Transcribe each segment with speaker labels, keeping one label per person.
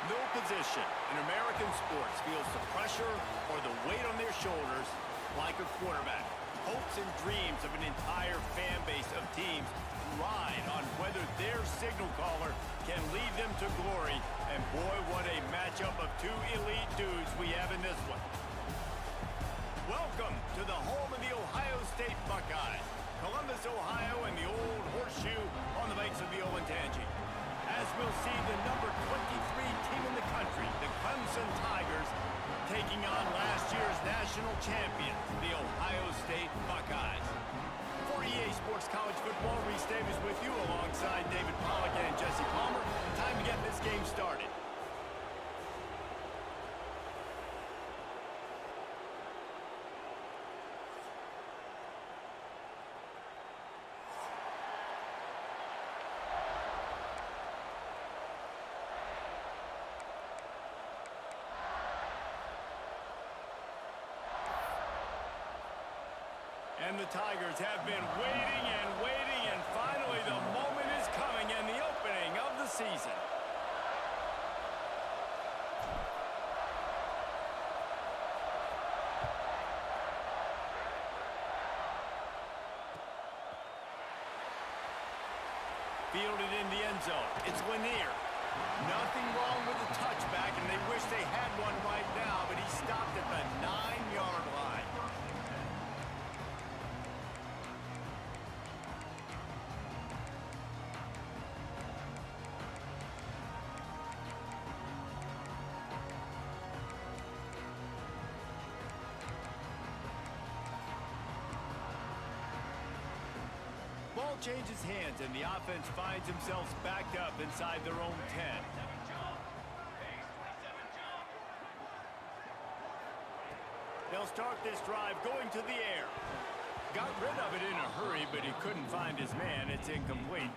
Speaker 1: No position in American sports feels the pressure or the weight on their shoulders like a quarterback. Hopes and dreams of an entire fan base of teams ride on whether their signal caller can lead them to glory. And boy, what a matchup of two elite dudes we have in this one. Welcome to the home of the Ohio State Buckeyes. Columbus, Ohio, and the old horseshoe on the banks of the Olentangy. As we'll see the number 23 team in the country, the Clemson Tigers, taking on last year's national champion, the Ohio State Buckeyes. For EA Sports College Football, Reese Davis with you alongside David Pollack and Jesse Palmer. Time to get this game started. And the Tigers have been waiting, and finally the moment is coming and the opening of the season. Fielded in the end zone. It's Lanier. Nothing wrong with the touchback, and they wish they had one right now, but he stopped at the 9-yard line. Ball changes hands, and the offense finds themselves backed up inside their own 10. They'll start this drive going to the air. Got rid of it in a hurry, but he couldn't find his man. It's incomplete.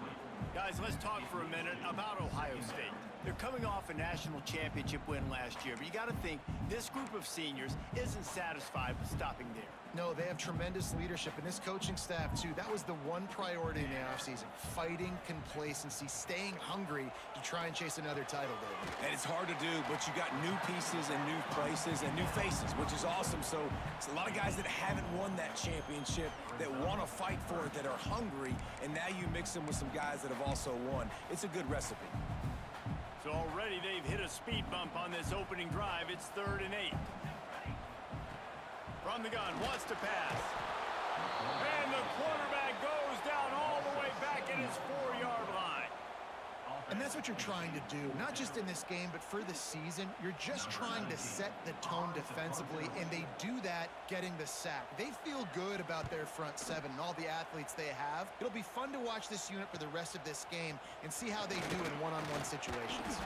Speaker 1: Guys, let's talk for a minute about Ohio State. They're coming off a national championship win last year, but you got to think this group of seniors isn't satisfied with stopping there.
Speaker 2: No, they have tremendous leadership, and this coaching staff, too. That was the one priority in the offseason, fighting complacency, staying hungry to try and chase another title, David.
Speaker 3: And it's hard to do, but you got new pieces and new places and new faces, which is awesome. So it's a lot of guys that haven't won that championship that want to fight for it, that are hungry, and now you mix them with some guys that have also won. It's a good recipe.
Speaker 1: So already they've hit a speed bump on this opening drive. It's 3rd and 8. From the gun, wants to pass. And the quarterback goes down all the way back at his 4-yard line.
Speaker 2: And that's what you're trying to do, not just in this game, but for the season. You're just trying to set the tone defensively, and they do that getting the sack. They feel good about their front seven and all the athletes they have. It'll be fun to watch this unit for the rest of this game and see how they do in one-on-one situations.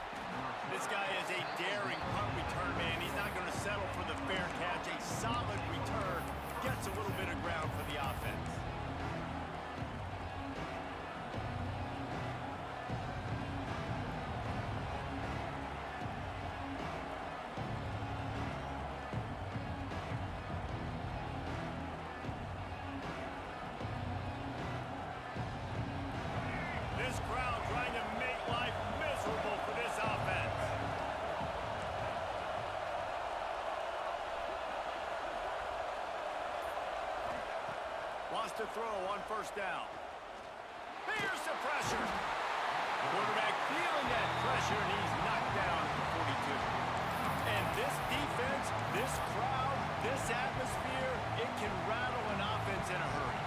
Speaker 1: This guy is a daring punt return man. He's not going to settle for the fair catch. A solid return gets a little bit of ground for the offense. This crowd trying to make life miserable for this offense. Wants to throw on 1st down. Here's the pressure. Quarterback feeling that pressure, and he's knocked down at the 42. And this defense, this crowd, this atmosphere, it can rattle an offense in a hurry.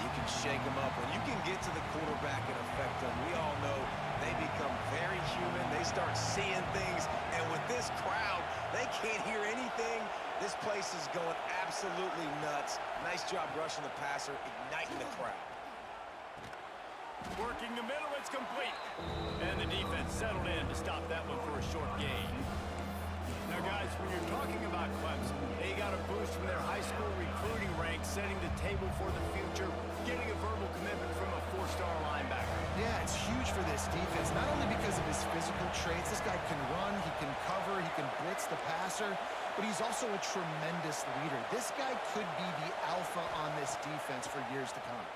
Speaker 3: You can shake them up. When you can get to the quarterback and affect them, we all know they become very human. They start seeing things. And with this crowd, they can't hear anything. This place is going absolutely nuts. Nice job rushing the passer, igniting the crowd.
Speaker 1: Working the middle, it's complete. And the defense settled in to stop that one for a short gain. Now, guys, when you're talking about Clemson, they got a boost from their high school recruiting ranks, setting the table for the future, getting a verbal commitment from a 4-star linebacker.
Speaker 2: Yeah, it's huge for this defense, not only because of his physical traits. This guy can run, he can cover, he can blitz the passer, but he's also a tremendous leader. This guy could be the alpha on this defense for years to come.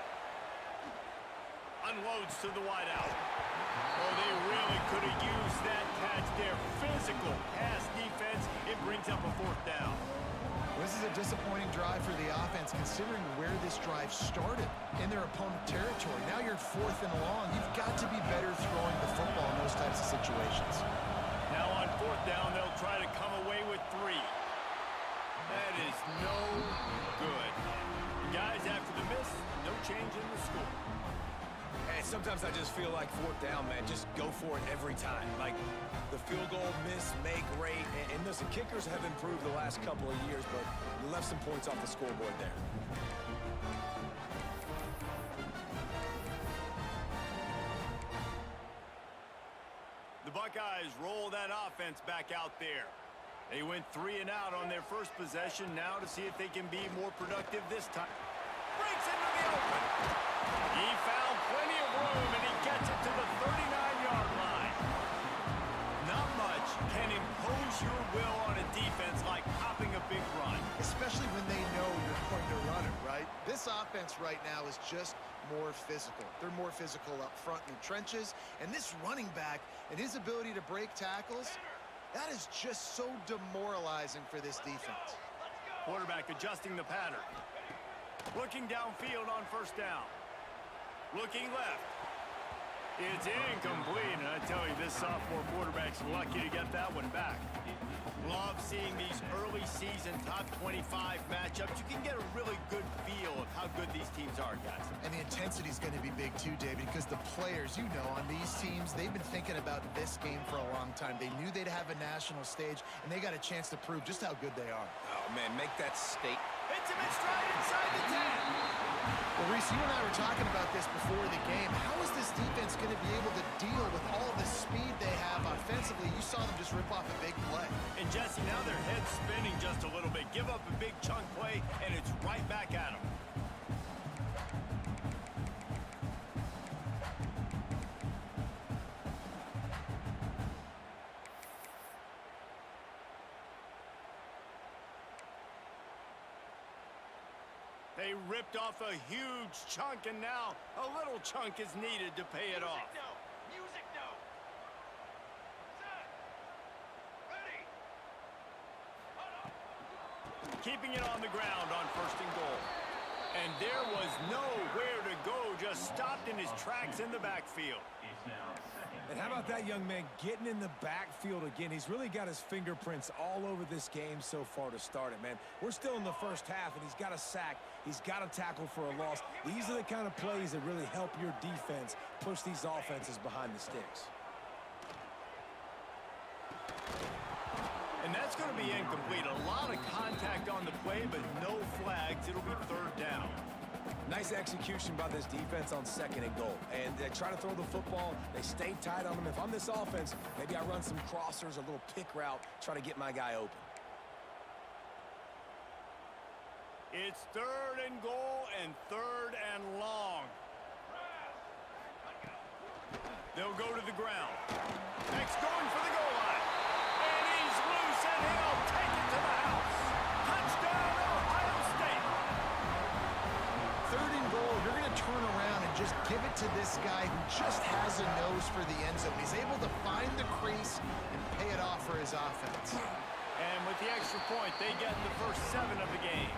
Speaker 1: Unloads to the wideout. Oh, they really could have used that catch there. Physical pass defense. It brings up a 4th down.
Speaker 2: This is a disappointing drive for the offense, considering where this drive started in their opponent territory. Now you're 4th and long. You've got to be better throwing the football in those types of situations.
Speaker 1: Now on 4th down, they'll try to come away with 3. That is no good. Guys, after the miss, no change in the score.
Speaker 3: And sometimes I just feel like 4th down, man, just go for it every time. Like the field goal miss, make rate, and listen, kickers have improved the last couple of years, but you left some points off the scoreboard there.
Speaker 1: The Buckeyes roll that offense back out there. They went 3 and out on their first possession. Now to see if they can be more productive this time. Breaks into the open. He found plenty of room, and he gets it to the 39-yard line. Not much can impose your will on a defense like popping a big run.
Speaker 2: Especially when they know you're going to run it, right? This offense right now is just more physical. They're more physical up front in the trenches, and this running back and his ability to break tackles, that is just so demoralizing for this defense.
Speaker 1: Quarterback adjusting the pattern. Looking downfield on 1st down. Looking left. It's incomplete, and I tell you, this sophomore quarterback's lucky to get that one back. Love seeing these early season top 25 matchups. You can get a really good feel of how good these teams are, guys.
Speaker 2: And the intensity is going to be big too, David, because the players, you know, on these teams, they've been thinking about this game for a long time. They knew they'd have a national stage, and they got a chance to prove just how good they are.
Speaker 3: Oh, man, make that state.
Speaker 1: Hits him in stride inside the 10.
Speaker 2: Well, Reese, you and I were talking about this before the game. How is this defense going to be able to deal with all the speed they have offensively? You saw them just rip off a big play.
Speaker 1: And Jesse, now their head's spinning just a little bit. Give up a big chunk play, and it's right back at them. They ripped off a huge chunk, and now a little chunk is needed to pay it off.
Speaker 4: Music no. Set. Ready.
Speaker 1: Keeping it on the ground on 1st and goal. And there was nowhere to go, just stopped in his tracks in the backfield.
Speaker 3: And how about that young man getting in the backfield again? He's really got his fingerprints all over this game so far to start it, man. We're still in the 1st half, and he's got a sack. He's got a tackle for a loss. These are the kind of plays that really help your defense push these offenses behind the sticks.
Speaker 1: And that's going to be incomplete. A lot of contact on the play, but no flags. It'll be 3rd down.
Speaker 3: Nice execution by this defense on 2nd and goal. And they try to throw the football. They stay tight on them. If I'm this offense, maybe I run some crossers, a little pick route, try to get my guy open.
Speaker 1: It's 3rd and goal and 3rd and long. They'll go to the ground. Next going for the goal line. And he's loose, and he'll take it to the house. Touchdown, Ohio State.
Speaker 2: 3rd and goal, you're going to turn around and just give it to this guy who just has a nose for the end zone. He's able to find the crease and pay it off for his offense.
Speaker 1: And with the extra point, they get in the first 7 of the game.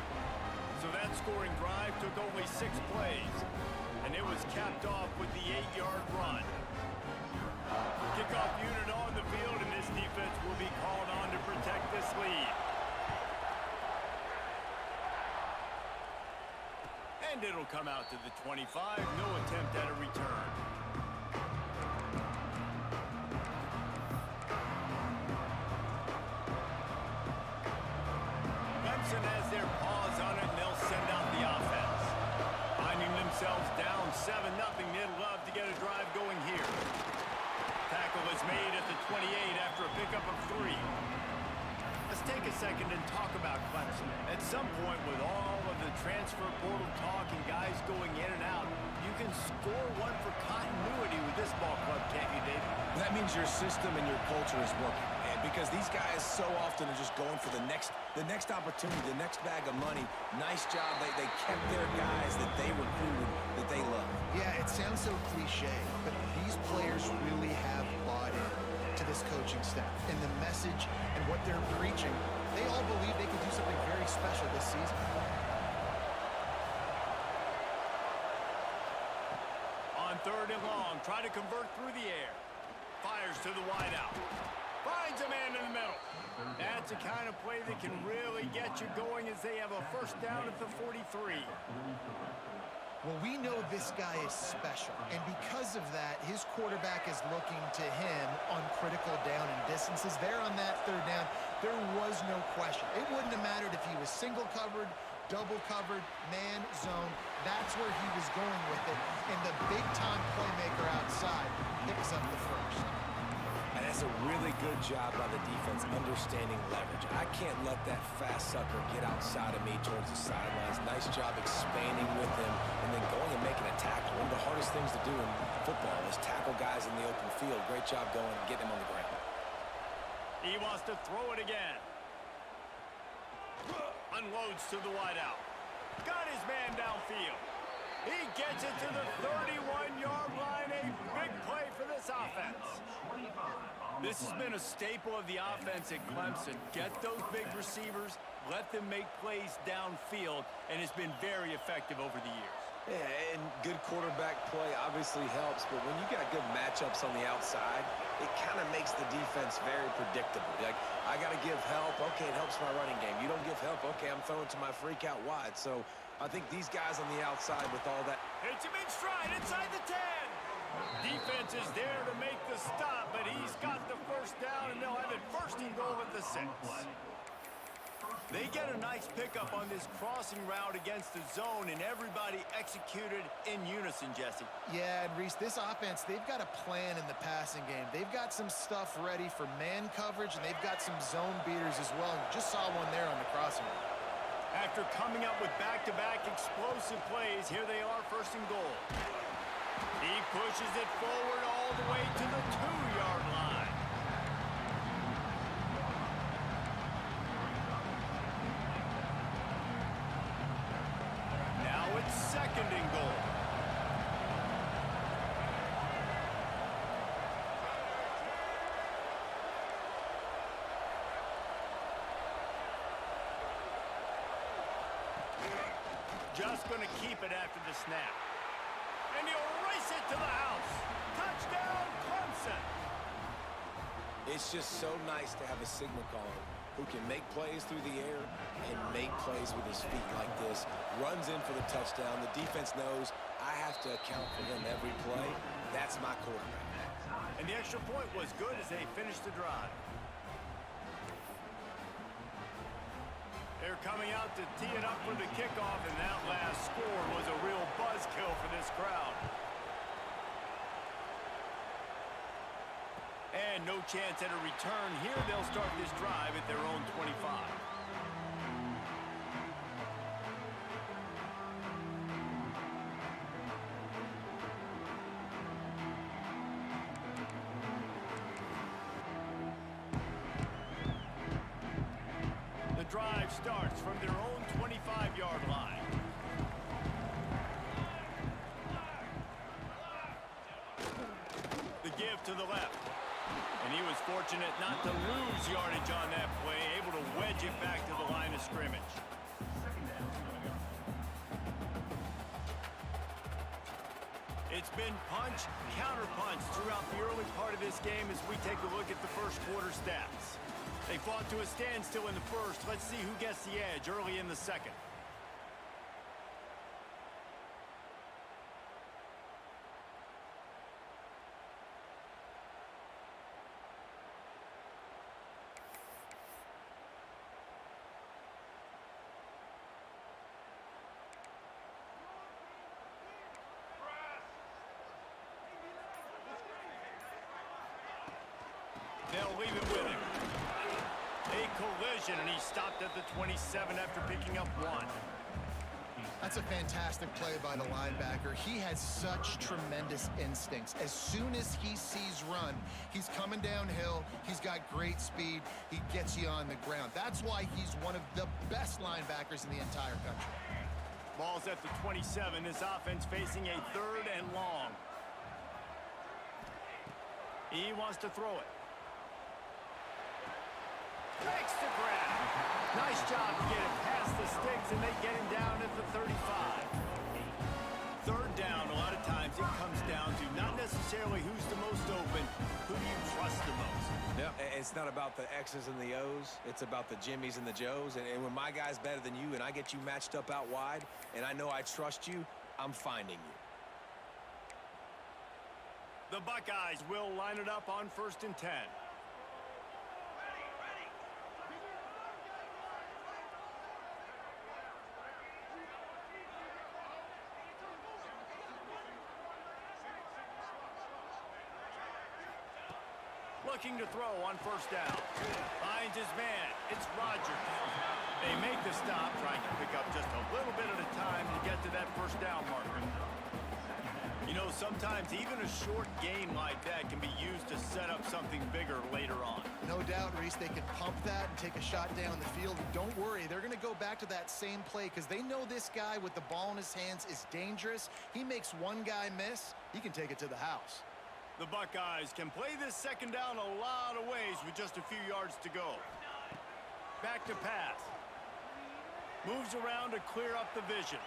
Speaker 1: So that scoring drive took only 6 plays. And it was capped off with the 8-yard run. Kickoff unit on the field, and this defense will be called on to protect this lead. And it'll come out to the 25. No attempt at a return. Clemson has their paws on it, and they'll send out the offense. Finding themselves down 7-0, they'd love to get a drive going here. Tackle is made at the 28 after a pickup of 3. Let's take a second and talk about Clemson. At some point, with all of the transfer portal talk and guys going in and out, you can score one for continuity with this ball club, can't you, David?
Speaker 3: That means your system and your culture is working. And because these guys so often are just going for the next opportunity, the next bag of money. Nice job. They kept their guys that they recruited, that they love.
Speaker 2: Yeah, it sounds so cliche, but these players really have bought in to this coaching staff and the message and what they're preaching. They all believe they can do something very special this season.
Speaker 1: On 3rd and long, try to convert through the air. Fires to the wideout. Finds a man in the middle. That's the kind of play that can really get you going as they have a first down at the 43.
Speaker 2: Well, we know this guy is special, and because of that, his quarterback is looking to him on critical down and distances. There on that 3rd down, there was no question. It wouldn't have mattered if he was single covered, double covered, man, zone. That's where he was going with it, and the big-time playmaker outside picks up the first.
Speaker 3: And that's a really good job by the defense understanding leverage. I can't let that fast sucker get outside of me towards the sidelines. Nice job expanding with him and then going and making a tackle. One of the hardest things to do in football is tackle guys in the open field. Great job going and getting him on the ground.
Speaker 1: He wants to throw it again. Unloads to the wideout. Got his man downfield. He gets it to the 31-yard line. A big play for this offense. This has been a staple of the offense at Clemson. Get those big receivers, let them make plays downfield, and it's been very effective over the years.
Speaker 3: Yeah, and good quarterback play obviously helps, but when you got good matchups on the outside, it kind of makes the defense very predictable. Like, I got to give help. Okay, it helps my running game. You don't give help. Okay, I'm throwing to my freak out wide. So I think these guys on the outside with all that.
Speaker 1: Hits him in stride inside the 10. Defense is there to make the stop, but he's got the first down, and they'll have it 1st and goal at the 6. They get a nice pickup on this crossing route against the zone, and everybody executed in unison, Jesse.
Speaker 2: Yeah, and Reese, this offense, they've got a plan in the passing game. They've got some stuff ready for man coverage, and they've got some zone beaters as well. Just saw one there on the crossing route.
Speaker 1: After coming up with back-to-back explosive plays, here they are 1st and goal. He pushes it forward all the way to the 2-yard line. Now it's 2nd and goal. Just going to keep it after the snap. And he'll race it to the house. Touchdown, Clemson.
Speaker 3: It's just so nice to have a signal caller who can make plays through the air and make plays with his feet like this. Runs in for the touchdown. The defense knows I have to account for him every play. That's my quarterback.
Speaker 1: And the extra point was good as they finished the drive. They're coming out to tee it up for the kickoff, and that last score was a real buzzkill for this crowd. And no chance at a return here. They'll start this drive at their own 25. The drive starts from their own 25-yard line. The give to the left. And he was fortunate not to lose yardage on that play, able to wedge it back to the line of scrimmage. It's been punch, counter-punch throughout the early part of this game as we take a look at the first quarter stats. They fought to a standstill in the first. Let's see who gets the edge early in the second. They'll leave it with him. A collision, and he stopped at the 27 after picking up 1.
Speaker 2: That's a fantastic play by the linebacker. He has such tremendous instincts. As soon as he sees run, he's coming downhill. He's got great speed. He gets you on the ground. That's why he's one of the best linebackers in the entire country.
Speaker 1: Ball's at the 27. This offense facing a 3rd and long. He wants to throw it. Makes the grab. Nice job to get it past the sticks, and they get him down at the 35. Third down, a lot of times it comes down to not necessarily who's the most open, who do you trust the most.
Speaker 3: Yeah, it's not about the X's and the O's. It's about the Jimmies and the Joes. And when my guy's better than you and I get you matched up out wide, and I know I trust you, I'm finding you.
Speaker 1: The Buckeyes will line it up on 1st and 10. Looking to throw on 1st down. Finds his man. It's Rodgers. They make the stop, trying to pick up just a little bit at a time to get to that 1st down marker. You know, sometimes even a short game like that can be used to set up something bigger later on.
Speaker 2: No doubt, Reese, they can pump that and take a shot down the field. And don't worry, they're going to go back to that same play because they know this guy with the ball in his hands is dangerous. He makes one guy miss, he can take it to the house.
Speaker 1: The Buckeyes can play this 2nd down a lot of ways with just a few yards to go. Back to pass. Moves around to clear up the vision.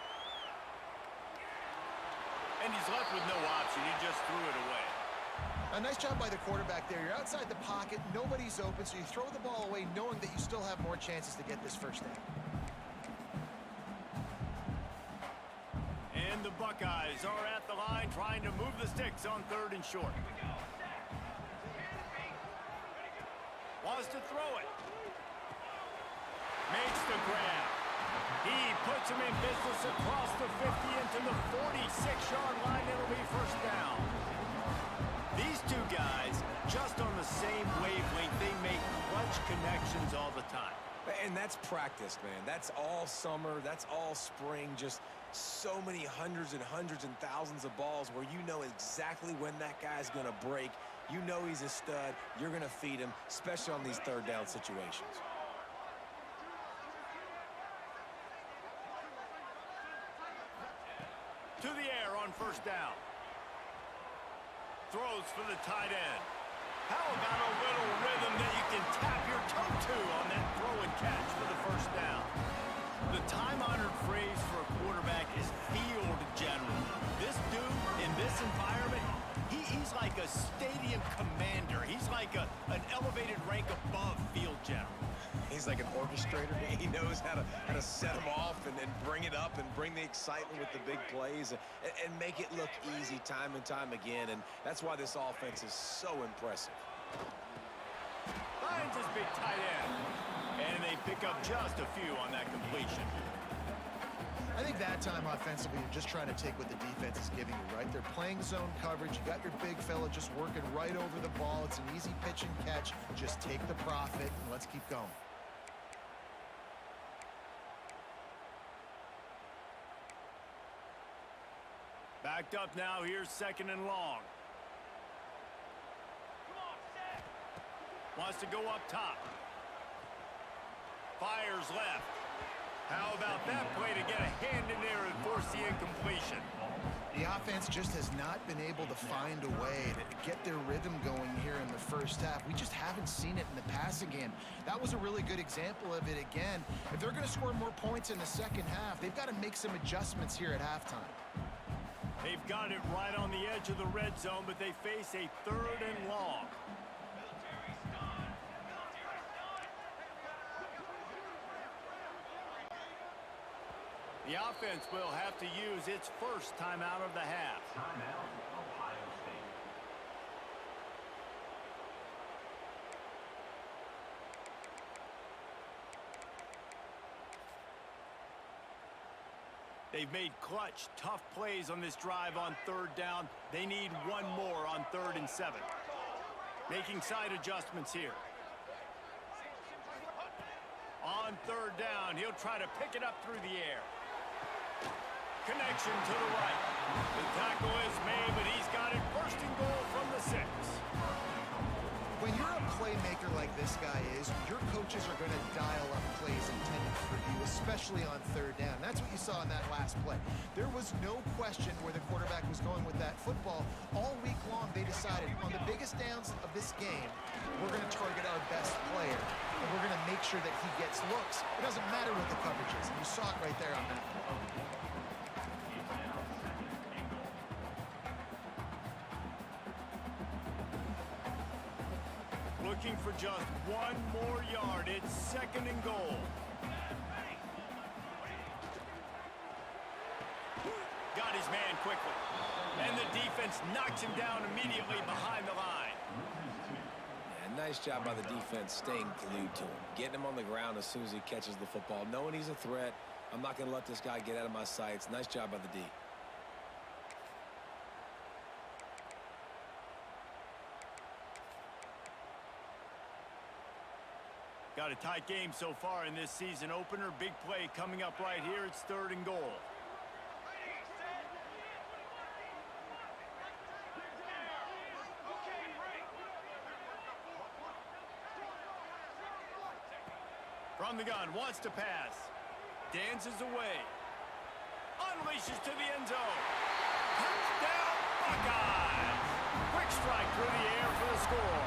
Speaker 1: And he's left with no option. He just threw it away.
Speaker 2: A nice job by the quarterback there. You're outside the pocket, nobody's open, so you throw the ball away knowing that you still have more chances to get this 1st down.
Speaker 1: And the Buckeyes are at the line trying to move the sticks on 3rd and short. Wants to throw it. Makes the grab. He puts him in business across the 50 into the 46-yard line. It'll be 1st down. These two guys, just on the same wavelength, they make clutch connections all the time.
Speaker 3: And that's practice, man. That's all summer. That's all spring. Just so many hundreds and thousands of balls where you know exactly when that guy's going to break. You know he's a stud. You're going to feed him, especially on these 3rd down situations.
Speaker 1: To the air on 1st down. Throws for the tight end. How about a little rhythm that you can tap your toe to on that throw and catch for the 1st down? The time-honored phrase for a quarterback is field general. This dude, in this environment, he's like a stadium commander. He's like an elevated rank above field general.
Speaker 3: He's like an orchestrator. He knows how to set them off and bring it up and bring the excitement with the big plays and make it look easy time and time again. And that's why this offense is so impressive.
Speaker 1: Finds his big tight end. And they pick up just a few on that completion.
Speaker 2: I think that time offensively, you're just trying to take what the defense is giving you, right? They're playing zone coverage. You got your big fella just working right over the ball. It's an easy pitch and catch. Just take the profit and let's keep going.
Speaker 1: Backed up now. Here's 2nd and long. Wants to go up top. Fires left. How about that play to get a hand in there and force the incompletion?
Speaker 2: The offense just has not been able to find a way to get their rhythm going here in the 1st half. We just haven't seen it in the passing game. That was a really good example of it again. If they're going to score more points in the 2nd half, they've got to make some adjustments here at halftime.
Speaker 1: They've got it right on the edge of the red zone, but they face a 3rd and long. The offense will have to use its 1st timeout of the half.
Speaker 5: Timeout, Ohio State.
Speaker 1: They've made clutch, tough plays on this drive on 3rd down. They need one more on 3rd and 7. Making side adjustments here. On 3rd down, he'll try to pick it up through the air. Connection to the right. The tackle is made, but he's got it 1st and goal from the 6.
Speaker 2: When you're a playmaker like this guy is, your coaches are going to dial up plays intended for you, especially on third down. That's what you saw in that last play. There was no question where the quarterback was going with that football. All week long, they decided on the biggest downs of this game, we're going to target our best player, and we're going to make sure that he gets looks. It doesn't matter what the coverage is, and you saw it right there on that play.
Speaker 1: Looking for just one more yard. It's 2nd and goal. Got his man quickly. And the defense knocks him down immediately behind the line.
Speaker 3: Yeah, nice job by the defense staying glued to him. Getting him on the ground as soon as he catches the football. Knowing he's a threat. I'm not going to let this guy get out of my sights. Nice job by the D.
Speaker 1: Got a tight game so far in this season opener. Big play coming up right here. It's 3rd and goal. From the gun, wants to pass. Dances away. Unleashes to the end zone. Touchdown, Buckeyes! Quick strike through the air for the score.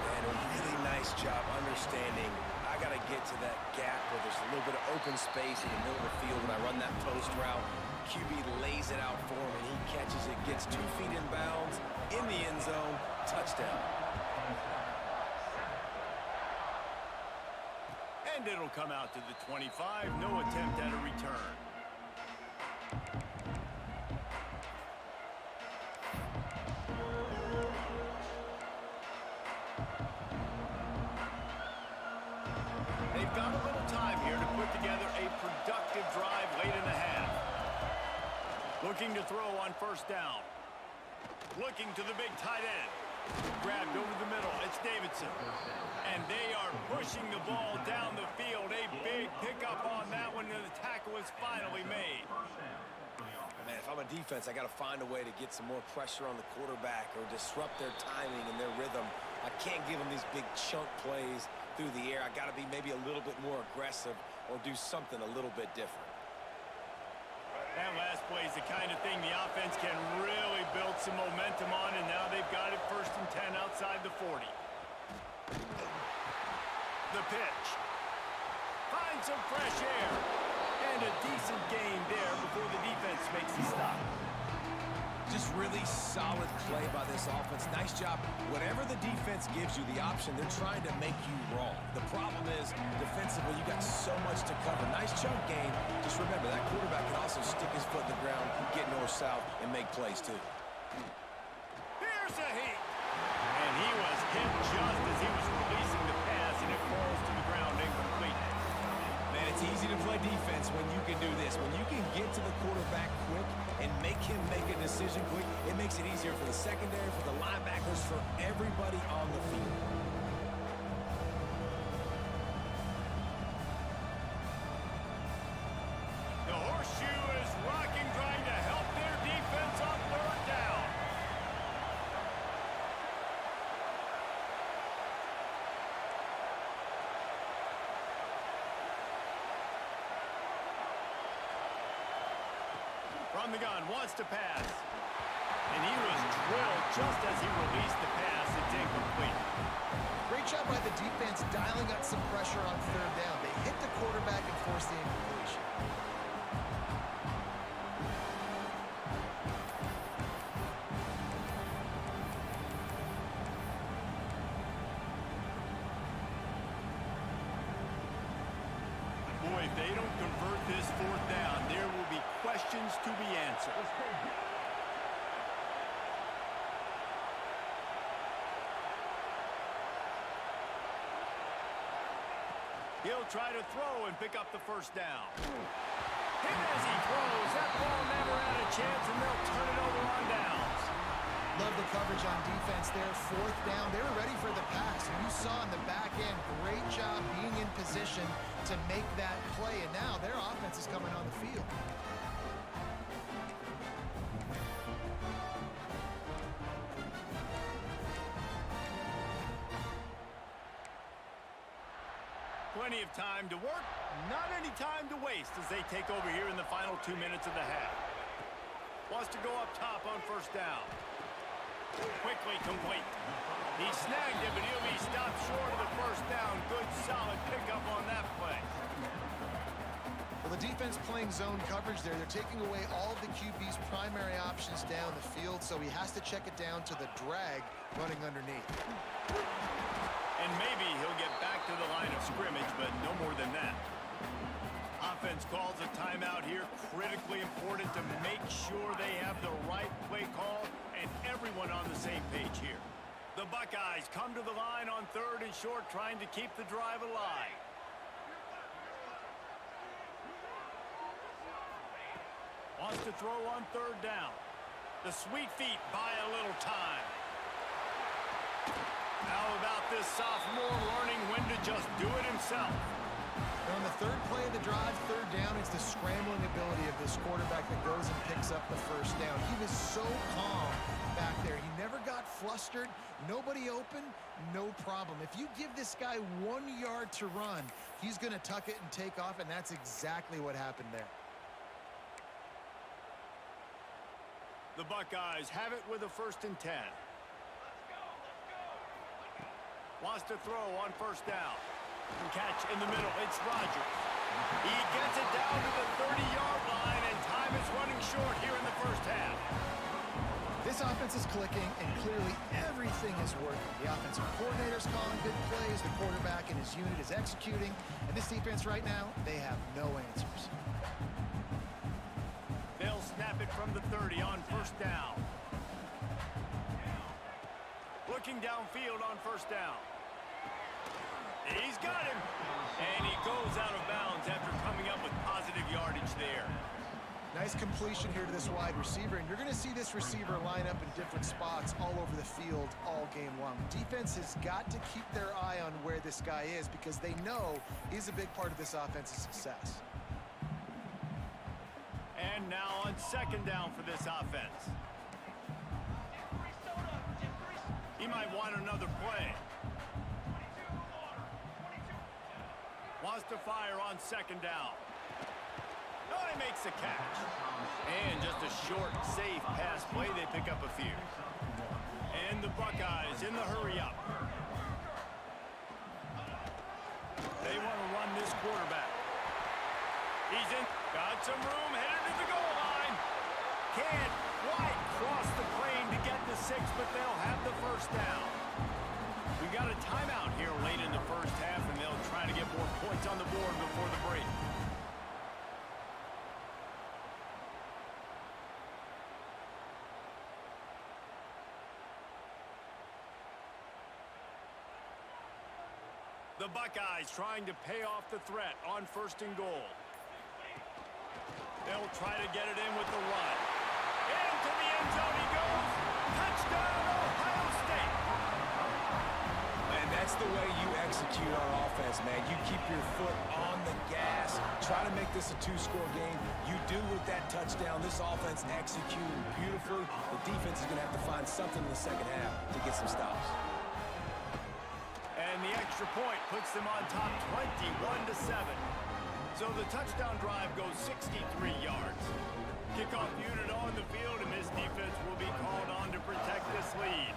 Speaker 3: And a really nice job understanding I got to get to that gap where there's a little bit of open space in the middle of the field when I run that post route. QB lays it out for him, and he catches it, gets 2 feet in bounds, in the end zone, touchdown.
Speaker 1: And it'll come out to the 25. No attempt at a return. They've got a little time here to put together a productive drive late in the half. Looking to throw on 1st down. Looking to the big tight end. Grabbed over the middle. It's Davidson. And they are pushing the ball down the field. A big pickup on that one, and the tackle is finally made.
Speaker 3: Man, if I'm a defense, I got to find a way to get some more pressure on the quarterback or disrupt their timing and their rhythm. I can't give them these big chunk plays through the air. I got to be maybe a little bit more aggressive or do something a little bit different.
Speaker 1: That last play is the kind of thing the offense can really build some momentum on, and now they've got it 1st and 10 outside the 40. The pitch. Finds some fresh air. And a decent gain there before the defense makes the stop.
Speaker 3: Just really solid play by this offense. Nice job. Whatever the defense gives you the option, they're trying to make you wrong. The problem is, defensively, you got so much to cover. Nice chunk game. Just remember, that quarterback can also stick his foot in the ground, get north-south, and make plays, too.
Speaker 1: Here's a heat. And he was hit just as he was releasing the pass, and it falls to the ground incomplete.
Speaker 3: Man, it's easy to play defense when you can do this. When you can get to the quarterback quick and make him make a decision quick, it makes it easier for the secondary, for the linebackers, for everybody on the field.
Speaker 1: The horseshoe is rocking, trying to help their defense on 3rd down. From the gun, wants to pass. And he was drilled just as he released the pass. It's incomplete.
Speaker 2: Great job by the defense dialing up some pressure on 3rd down. They hit the quarterback and forced the incompletion.
Speaker 1: Boy, if they don't convert this 4th down, there will be questions to be answered. He'll try to throw and pick up the 1st down. Hit as he throws. That ball never had a chance, and they'll turn it over on downs.
Speaker 2: Love the coverage on defense there. 4th down. They were ready for the pass. And you saw in the back end, great job being in position to make that play. And now their offense is coming on the field.
Speaker 1: Plenty of time to work, not any time to waste as they take over here in the final 2 minutes of the half. Wants to go up top on first down. Quickly complete. He snagged it, but he'll be stopped short of the first down. Good, solid pickup on that play.
Speaker 2: Well, the defense playing zone coverage there. They're taking away all of the QB's primary options down the field, so he has to check it down to the drag running underneath.
Speaker 1: And maybe he'll get back to the line of scrimmage, but no more than that. Offense calls a timeout here. Critically important to make sure they have the right play call and everyone on the same page here. The Buckeyes come to the line on 3rd and short, trying to keep the drive alive. Wants to throw on 3rd down. The sweet feet buy a little time. How about this sophomore learning when to just do it himself?
Speaker 2: And on the 3rd play of the drive, 3rd down, it's the scrambling ability of this quarterback that goes and picks up the first down. He was so calm back there. He never got flustered. Nobody open, no problem. If you give this guy 1 yard to run, he's going to tuck it and take off, and that's exactly what happened there.
Speaker 1: The Buckeyes have it with a 1st and 10. Wants to throw on first down. Catch in the middle. It's Rodgers. He gets it down to the 30-yard line, and time is running short here in the first half.
Speaker 2: This offense is clicking, and clearly everything is working. The offensive coordinator's calling good plays. The quarterback and his unit is executing. And this defense right now, they have no answers.
Speaker 1: They'll snap it from the 30 on first down. Looking downfield on first down. He's got him. And he goes out of bounds after coming up with positive yardage there.
Speaker 2: Nice completion here to this wide receiver, and you're going to see this receiver line up in different spots all over the field all game long. Defense has got to keep their eye on where this guy is because they know he's a big part of this offense's success.
Speaker 1: And now on 2nd down for this offense. He might want another play. Wants to fire on 2nd down. Oh, he makes the catch. And just a short, safe pass play. They pick up a few. And the Buckeyes in the hurry up. They want to run this quarterback. He's in. Got some room. Headed to the goal line. Can't quite cross the plane to get the 6, but they'll have the first down. We got a timeout here late in the first half, and they'll try to get more points on the board before the break. The Buckeyes trying to pay off the threat on 1st and goal. They'll try to get it in with the run. Into the end zone he goes. Touchdown, Ohio State.
Speaker 3: And that's the way you execute on offense, man. You keep your foot on the gas. Try to make this a 2-score game. You do with that touchdown. This offense executed beautifully. The defense is going to have to find something in the second half to get some stops.
Speaker 1: And the extra point puts them on top 21-7. So the touchdown drive goes 63 yards. Kickoff unit on the field, and this defense will be called on to protect this lead.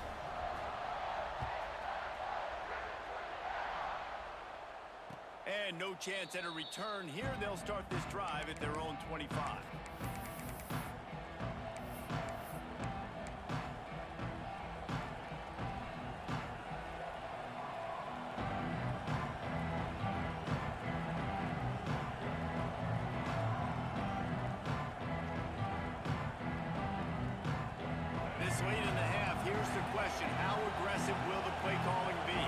Speaker 1: And no chance at a return here. They'll start this drive at their own 25. Late in the half, here's the question. How aggressive will the play calling be?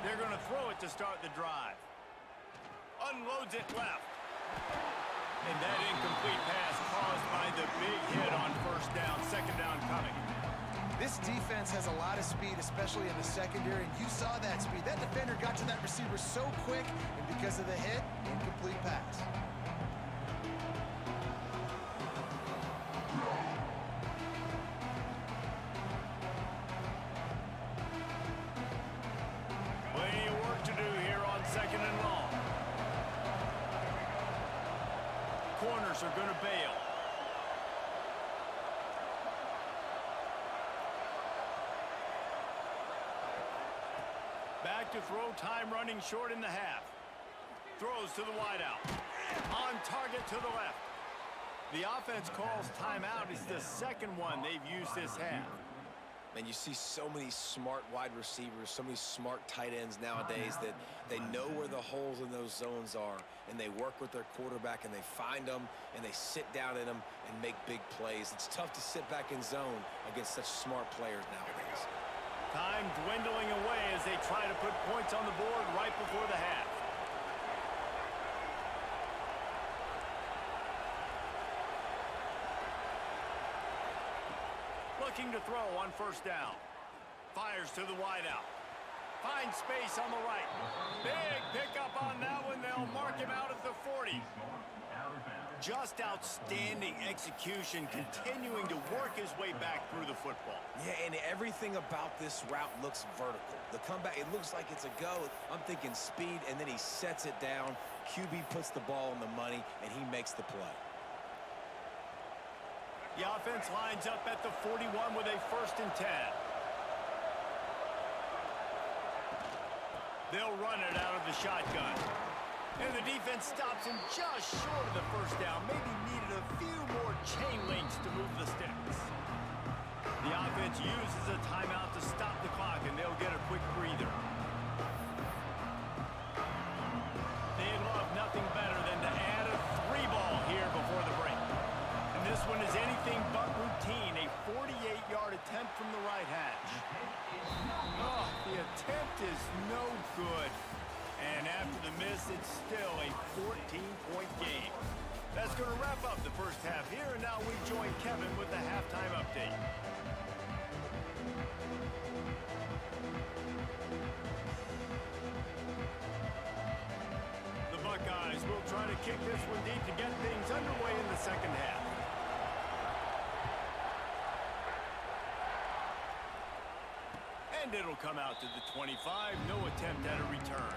Speaker 1: They're going to throw it to start the drive. Unloads it left. And that incomplete pass caused by the big hit on first down. 2nd down coming.
Speaker 2: This defense has a lot of speed, especially in the secondary, and you saw that speed. That defender got to that receiver so quick, and because of the hit, incomplete pass.
Speaker 1: Plenty of work to do here on Tigers are going to bail. Back to throw, time running short in the half. Throws to the wideout. On target to the left. The offense calls timeout. It's the second one they've used this half.
Speaker 3: And you see so many smart wide receivers, so many smart tight ends nowadays that they know where the holes in those zones are, and they work with their quarterback, and they find them, and they sit down in them and make big plays. It's tough to sit back in zone against such smart players nowadays.
Speaker 1: Time dwindling away as they try to put points on the board right before the half. Looking to throw on first down. Fires to the wideout. Finds space on the right. Big pickup on that one. They'll mark him out at the 40. Just outstanding execution, continuing to work his way back through the football.
Speaker 3: Yeah, and everything about this route looks vertical. The comeback, it looks like it's a go. I'm thinking speed, and then he sets it down. QB puts the ball on the money, and he makes the play.
Speaker 1: The offense lines up at the 41 with a 1st and 10. They'll run it out of the shotgun. And the defense stops him just short of the first down. Maybe needed a few more chain links to move the sticks. The offense uses a timeout to stop the clock, and they'll get a quick breather. They'd love nothing better than to add a 3-ball here before the break. And this one is anything but routine. A 48-yard attempt from the right hash. Oh, the attempt is no good. And after the miss, it's still a 14-point game. That's going to wrap up the first half here, and now we join Kevin with the halftime update. The Buckeyes will try to kick this one deep to get things underway in the second half. And it'll come out to the 25. No attempt at a return.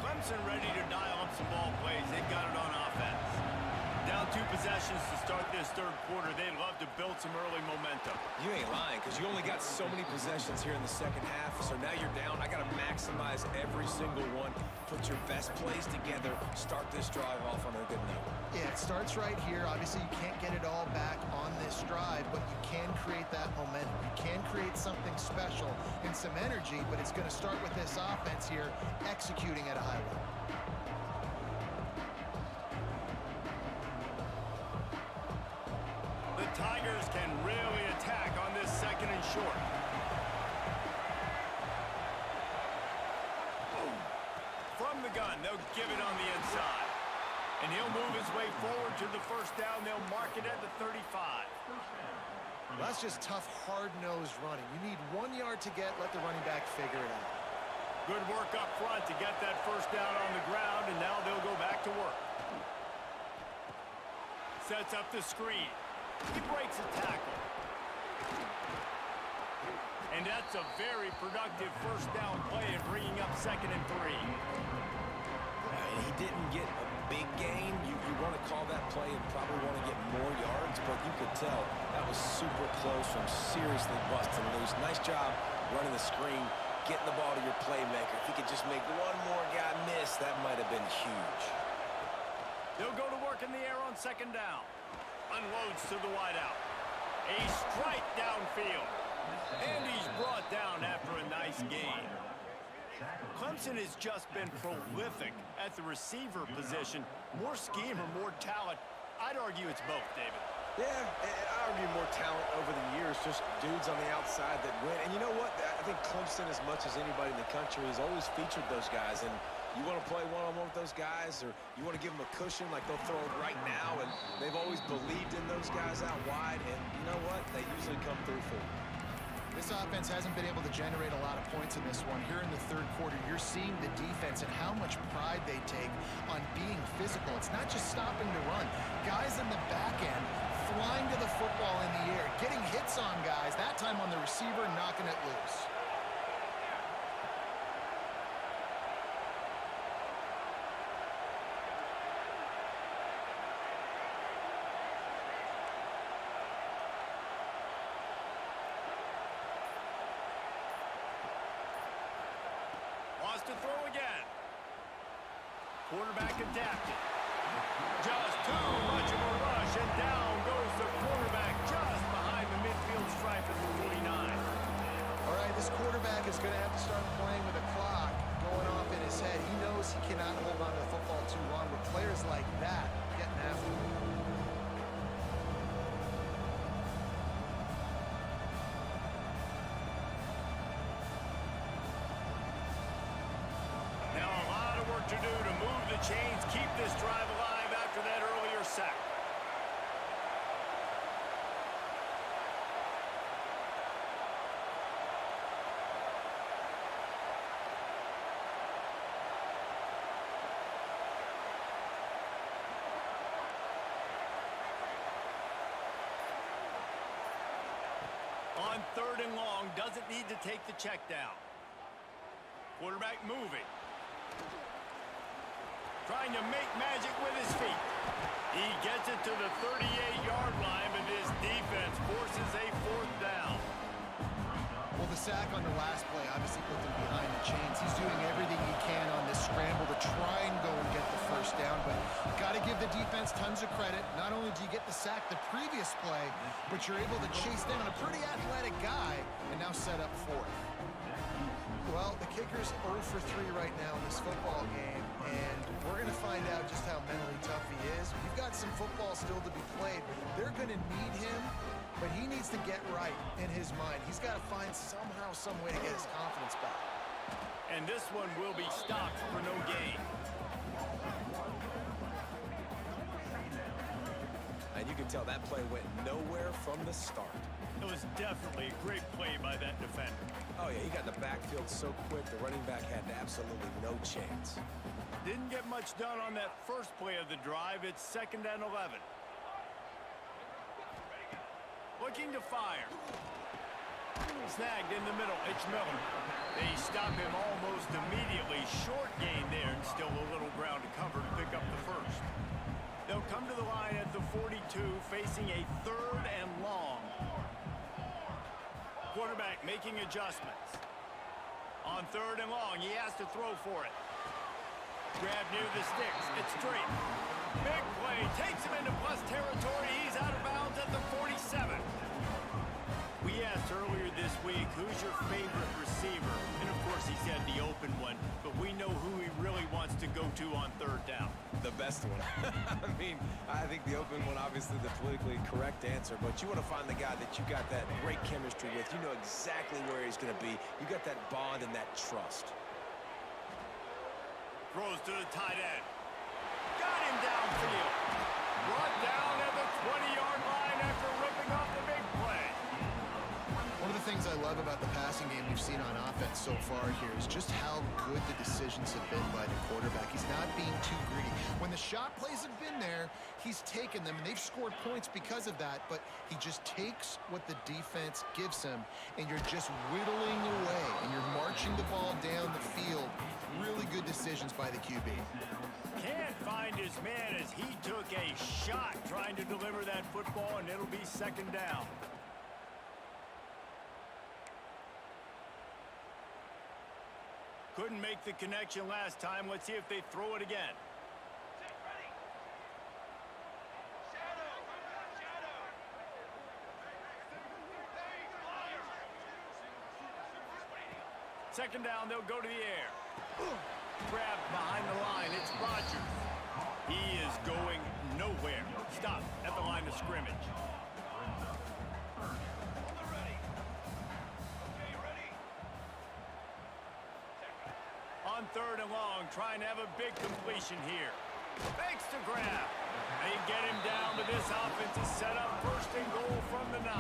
Speaker 1: Clemson ready to dial up some ball plays. They've got it on offense. Down 2 possessions to start this third quarter. They'd love to build some early momentum.
Speaker 3: You ain't lying, because you only got so many possessions here in the second half, so now you're down. I got to maximize every single one. Put your best plays together. Start this drive off on a good note.
Speaker 2: Yeah, it starts right here. Obviously, you can't get it all back on this drive, but you can create that momentum. You can create something special and some energy, but it's going to start with this offense here executing at a high level.
Speaker 1: The Tigers can really attack on this 2nd and short. From the gun, they'll give it on the inside. And he'll move his way forward to the first down. They'll mark it at the 35.
Speaker 2: Well, that's just tough, hard-nosed running. You need 1 yard to get, let the running back figure it out.
Speaker 1: Good work up front to get that first down on the ground, and now they'll go back to work. Sets up the screen. He breaks a tackle. And that's a very productive first down play and bringing up 2nd and 3.
Speaker 3: He didn't get a big gain. You want to call that play and probably want to get more yards, but you could tell that was super close from seriously busting loose. Nice job running the screen, getting the ball to your playmaker. If he could just make one more guy miss, that might have been huge.
Speaker 1: They'll go to work in the air on 2nd down. Unloads to the wideout. A strike downfield. And he's brought down after a nice gain. Clemson has just been prolific at the receiver position. More scheme or more talent? I'd argue it's both, David.
Speaker 3: Yeah, I argue more talent over the years, just dudes on the outside that win. And you know what? I think Clemson, as much as anybody in the country, has always featured those guys. And you want to play one-on-one with those guys, or you want to give them a cushion like they'll throw it right now, and they've always believed in those guys out wide. And you know what? They usually come through for them.
Speaker 2: This offense hasn't been able to generate a lot of points in this one. Here in the third quarter, you're seeing the defense and how much pride they take on being physical. It's not just stopping to run. Guys in the back end flying to the football in the air, getting hits on guys, that time on the receiver, knocking it loose.
Speaker 1: Wants to throw again. Quarterback adapted. Just too much of a rush, and down goes the quarterback just behind the midfield stripe at the 49.
Speaker 2: All right, this quarterback is going to have to start playing with a clock going off in his head. He knows he cannot hold on to the football too long with players like that getting after him.
Speaker 1: To do to move the chains, keep this drive alive after that earlier sack. On 3rd and long, doesn't need to take the check down. Quarterback moving. Trying to make magic with his feet. He gets it to the 38-yard line, but this defense forces a 4th down.
Speaker 2: Well, the sack on the last play obviously put them behind the chains. He's doing everything he can on this scramble to try and go and get the 1st down, but got to give the defense tons of credit. Not only do you get the sack the previous play, but you're able to chase down a pretty athletic guy and now set up 4th. Well, the kicker's 0 for 3 right now in this football game, and we're going to find out just how mentally tough he is. We've got some football still to be played. They're going to need him, but he needs to get right in his mind. He's got to find somehow, some way to get his confidence back.
Speaker 1: And this one will be stopped for no gain.
Speaker 3: And you can tell that play went nowhere from the start.
Speaker 1: It was definitely a great play by that defender.
Speaker 3: Oh, yeah, he got in the backfield so quick, the running back had absolutely no chance.
Speaker 1: Didn't get much done on that first play of the drive. It's 2nd and 11. Looking to fire. Snagged in the middle. It's Miller. They stop him almost immediately. Short gain there, and still a little ground to cover to pick up the 1st. They'll come to the line at the 42, facing a 3rd and long. Quarterback making adjustments. On 3rd and long, he has to throw for it. Grab near the sticks. It's straight. Big play. Takes him into plus territory. He's out of bounds at the 47. We asked earlier this week, who's your favorite receiver? And, of course, he said the open one. But we know who he really wants to go to on 3rd down.
Speaker 3: The best one. I mean, I think the open one, obviously the politically correct answer, but you want to find the guy that you got that great chemistry with. You know exactly where he's going to be. You got that bond and that trust.
Speaker 1: Throws to the tight end. Got him downfield. Brought down at the 20-yard line after ripping off the big play.
Speaker 2: One of the things I love about the passing game we've seen on offense so far here is just how good the decisions have been by the quarterback. He's not being too greedy. When the shot plays have been there, he's taken them, and they've scored points because of that, but he just takes what the defense gives him, and you're just whittling away, and you're marching the ball down the field. Really good decisions by the QB.
Speaker 1: Can't find his man as he took a shot trying to deliver that football, and it'll be 2nd down. Couldn't make the connection last time. Let's see if they throw it again.
Speaker 4: Set, ready. Shadow. Shadow. Hey, flyers.
Speaker 1: 2nd down, they'll go to the air. Grabbed behind the line. It's Rodgers. He is going nowhere. Stop at the line of scrimmage. On 3rd and long, trying to have a big completion here. Fakes to grab. They get him down, but this offense is set up 1st and goal from the 9.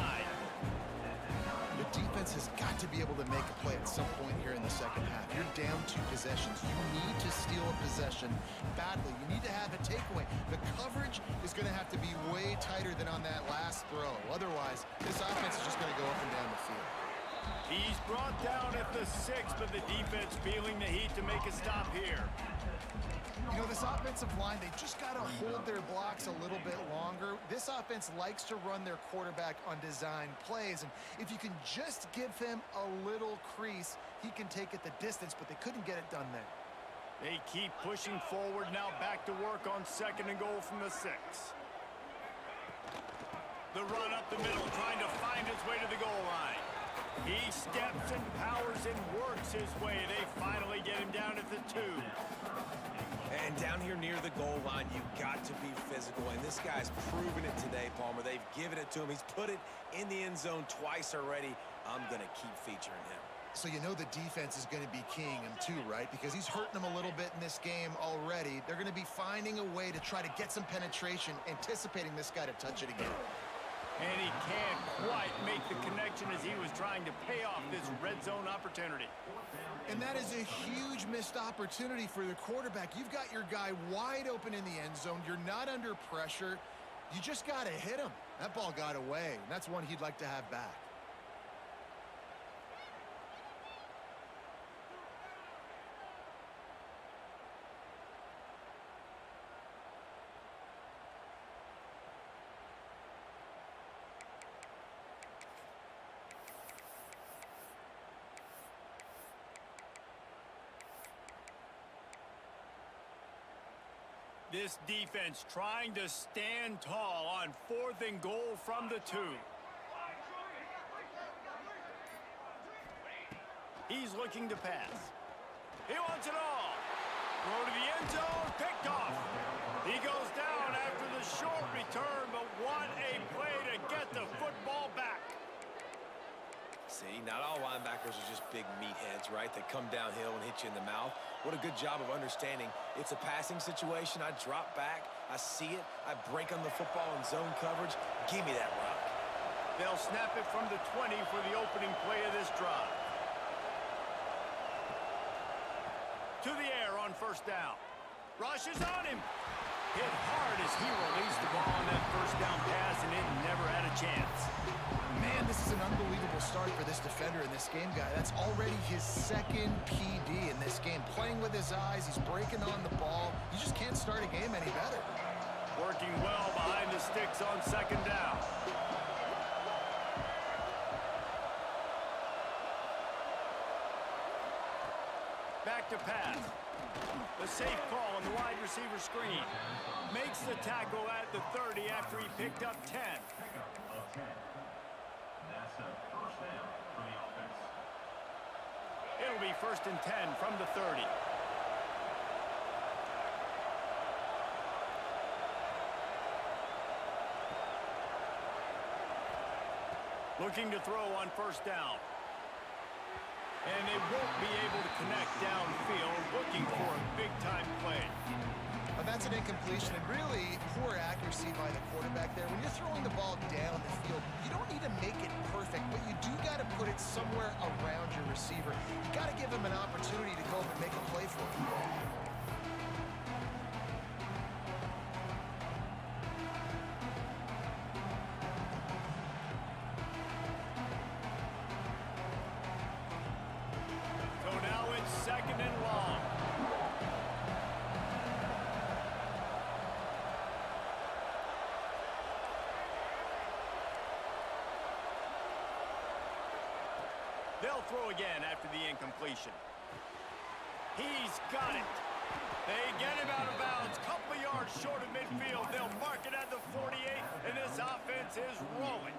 Speaker 2: The defense has got to be able to make a play at some point here in the second half. You're down 2 possessions. You need to steal a possession badly. You need to have a takeaway. The coverage is going to have to be way tighter than on that last throw. Otherwise, this offense is just going to go up and down the field.
Speaker 1: He's brought down at the 6, but the defense feeling the heat to make a stop here.
Speaker 2: You know, this offensive line, they just got to hold their blocks a little bit longer. This offense likes to run their quarterback on design plays, and if you can just give him a little crease, he can take it the distance, but they couldn't get it done there.
Speaker 1: They keep pushing forward, now back to work on 2nd and goal from the 6. The run up the middle, trying to find his way to the goal line. He steps and powers and works his way. They finally get him down at the 2.
Speaker 3: And down here near the goal line, you've got to be physical. And this guy's proven it today, Palmer. They've given it to him. He's put it in the end zone twice already. I'm going to keep featuring him.
Speaker 2: So you know the defense is going to be keying him too, right? Because he's hurting them a little bit in this game already. They're going to be finding a way to try to get some penetration, anticipating this guy to touch it again.
Speaker 1: And he can't quite make the connection as he was trying to pay off this red zone opportunity.
Speaker 2: And that is a huge missed opportunity for the quarterback. You've got your guy wide open in the end zone. You're not under pressure. You just got to hit him. That ball got away, and that's one he'd like to have back.
Speaker 1: This defense trying to stand tall on 4th and goal from the 2. He's looking to pass. He wants it all. Throw to the end zone, picked off. He goes down after the short return, but what a play to get the football back.
Speaker 3: See, not all linebackers are just big meatheads, right? They come downhill and hit you in the mouth. What a good job of understanding. It's a passing situation. I drop back. I see it. I break on the football in zone coverage. Give me that rock.
Speaker 1: They'll snap it from the 20 for the opening play of this drive. To the air on 1st down. Rush is on him. Hit hard as he released the ball on that 1st down pass, and it never had a chance.
Speaker 2: Man, this is an unbelievable start for this defender in this game, guy. That's already his 2nd PD in this game. Playing with his eyes, he's breaking on the ball. You just can't start a game any better.
Speaker 1: Working well behind the sticks on 2nd down. Back to pass. The safe call on the wide receiver screen. Makes the tackle at the 30 after he picked up 10.
Speaker 5: That's a 1st down for the offense.
Speaker 1: It'll be 1st and 10 from the 30. Looking to throw on 1st down. And they won't be able to connect downfield, looking for a big-time play.
Speaker 2: That's an incompletion, and really poor accuracy by the quarterback there. When you're throwing the ball down the field, you don't need to make it perfect, but you do got to put it somewhere around your receiver. You got to give him an opportunity to go up and make a play for him.
Speaker 1: So now it's 2nd and long. They'll throw again after the incompletion. He's got it. They get him out of bounds. Couple yards short of midfield. They'll mark it at the 48, and this offense is rolling.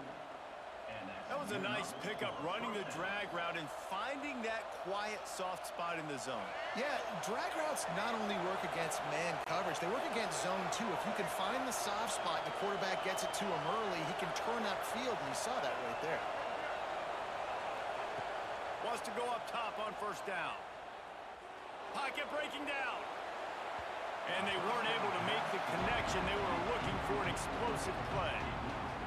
Speaker 1: That was a nice pickup, running the drag route and finding that quiet, soft spot in the zone.
Speaker 2: Yeah, drag routes not only work against man coverage, they work against zone too. If you can find the soft spot, the quarterback gets it to him early, he can turn upfield, and you saw that right there.
Speaker 1: Wants to go up top on 1st down. Pocket breaking down. And they weren't able to make the connection. They were looking for an explosive play.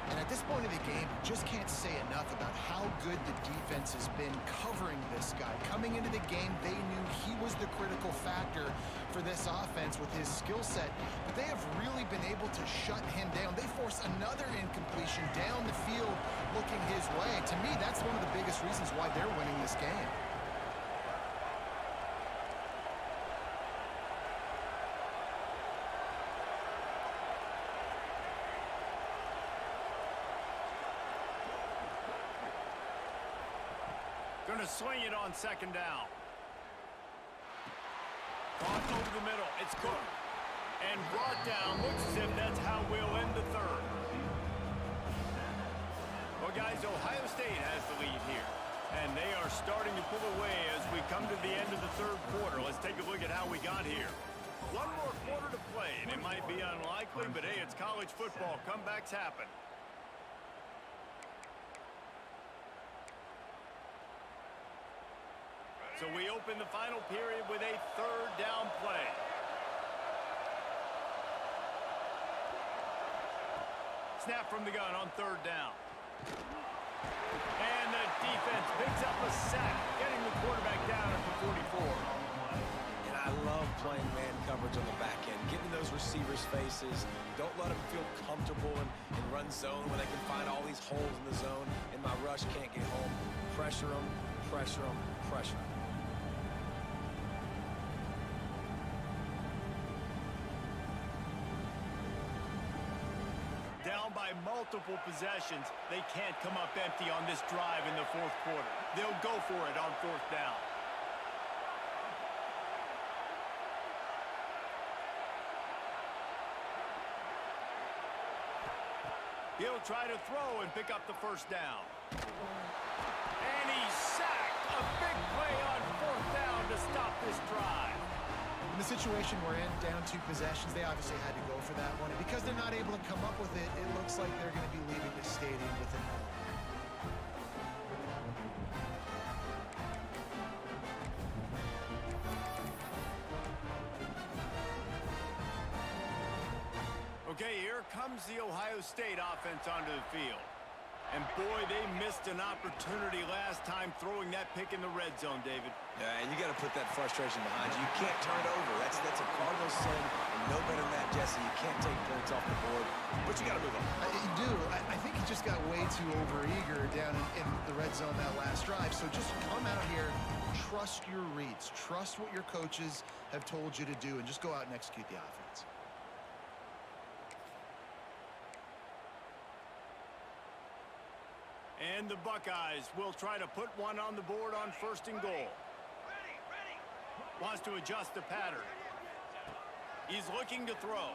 Speaker 2: And at this point of the game, just can't say enough about how good the defense has been covering this guy. Coming into the game, they knew he was the critical factor for this offense with his skill set, but they have really been able to shut him down. They force another incompletion down the field looking his way. To me, that's one of the biggest reasons why they're winning this game.
Speaker 1: Going to swing it on second down. Crossed over the middle. It's cooked. And brought down. Looks as if that's how we'll end the third. Well, guys, Ohio State has the lead here. And they are starting to pull away as we come to the end of the third quarter. Let's take a look at how we got here. One more quarter to play, and it might be unlikely, but hey, it's college football. Comebacks happen. So we open the final period with a third down play. Snap from the gun on third down. And the defense picks up a sack, getting the quarterback down at the 44.
Speaker 3: And I love playing man coverage on the back end, getting those receivers' faces. Don't let them feel comfortable in run zone when they can find all these holes in the zone, and my rush can't get home. Pressure them, pressure them, pressure them.
Speaker 1: Down by multiple possessions, they can't come up empty on this drive in the fourth quarter. They'll go for it on fourth down. He'll try to throw and pick up the first down. And he's sacked. A big play on fourth down to stop this drive.
Speaker 2: In the situation we're in, down 2 possessions, they obviously had to go for that one. And because they're not able to come up with it, it looks like they're going to be leaving the stadium with it.
Speaker 1: Okay, here comes the Ohio State offense onto the field. And boy, they missed an opportunity last time throwing that pick in the red zone, David.
Speaker 3: Yeah, and you got to put that frustration behind you. You can't turn it over. That's a cardinal sin, and no better than that, Jesse. You can't take points off the board, but you got to move on.
Speaker 2: You do. I think he just got way too overeager down in the red zone that last drive. So just come out here, trust your reads, trust what your coaches have told you to do, and just go out and execute the offense.
Speaker 1: And the Buckeyes will try to put one on the board on first and goal. Wants to adjust the pattern. He's looking to throw.